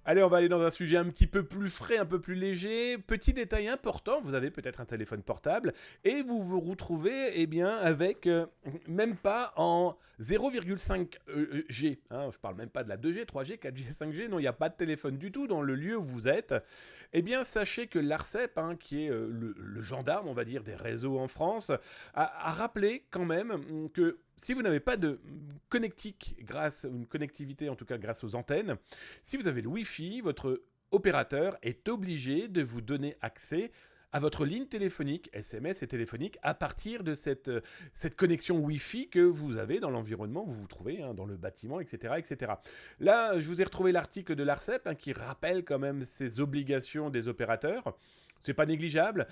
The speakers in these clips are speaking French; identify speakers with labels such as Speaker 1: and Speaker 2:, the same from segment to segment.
Speaker 1: Allez, on va aller dans un sujet un petit peu plus frais, un peu plus léger. Petit détail important, vous avez peut-être un téléphone portable et vous vous retrouvez avec même pas en 0,5 G. Hein, je parle même pas de la 2G, 3G, 4G, 5G. Non, il n'y a pas de téléphone du tout dans le lieu où vous êtes. Eh bien, sachez que l'ARCEP, hein, qui est le gendarme, on va dire, des réseaux en France, a rappelé quand même que si vous n'avez pas de connectique grâce une connectivité en tout cas grâce aux antennes, si vous avez le Wi-Fi, votre opérateur est obligé de vous donner accès à votre ligne téléphonique, SMS et téléphonique, à partir de cette connexion Wi-Fi que vous avez dans l'environnement où vous vous trouvez, hein, dans le bâtiment, etc., etc. Là, je vous ai retrouvé l'article de l'ARCEP, hein, qui rappelle quand même ces obligations des opérateurs. C'est pas négligeable.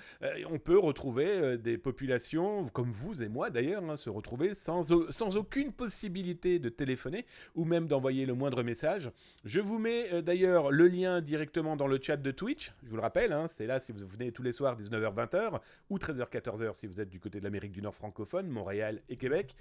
Speaker 1: On peut retrouver des populations, comme vous et moi d'ailleurs, hein, se retrouver sans aucune possibilité de téléphoner ou même d'envoyer le moindre message. Je vous mets d'ailleurs le lien directement dans le chat de Twitch. Je vous le rappelle, hein, c'est là si vous venez tous les soirs 19h-20h ou 13h-14h si vous êtes du côté de l'Amérique du Nord francophone, Montréal et Québec.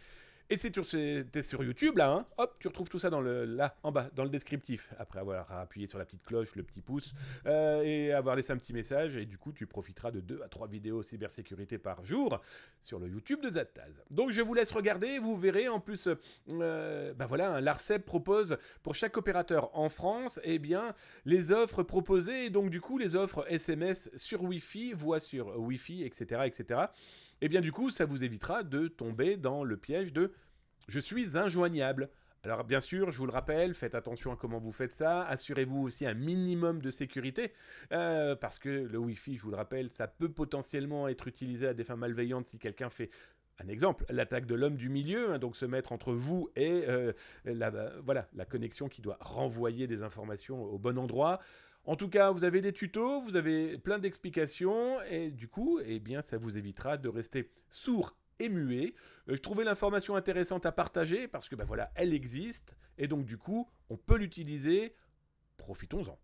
Speaker 1: Et si t'es sur YouTube, là, hein, hop, tu retrouves tout ça là, en bas, dans le descriptif, après avoir appuyé sur la petite cloche, le petit pouce, et avoir laissé un petit message, et du coup, tu profiteras de 2 à 3 vidéos cybersécurité par jour sur le YouTube de Zattaz. Donc, je vous laisse regarder, vous verrez, en plus, voilà, l'ARCEP propose, pour chaque opérateur en France, les offres proposées, et donc, du coup, les offres SMS sur Wi-Fi, voix sur Wi-Fi, etc., etc., et bien du coup, ça vous évitera de tomber dans le piège de je suis injoignable. Alors bien sûr, je vous le rappelle, faites attention à comment vous faites ça, assurez-vous aussi un minimum de sécurité, parce que le Wi-Fi, je vous le rappelle, ça peut potentiellement être utilisé à des fins malveillantes si quelqu'un fait un exemple, l'attaque de l'homme du milieu, hein, donc se mettre entre vous et la connexion qui doit renvoyer des informations au bon endroit. En tout cas, vous avez des tutos, vous avez plein d'explications, et du coup, ça vous évitera de rester sourd et muet. Je trouvais l'information intéressante à partager parce que elle existe, et donc du coup, on peut l'utiliser. Profitons-en.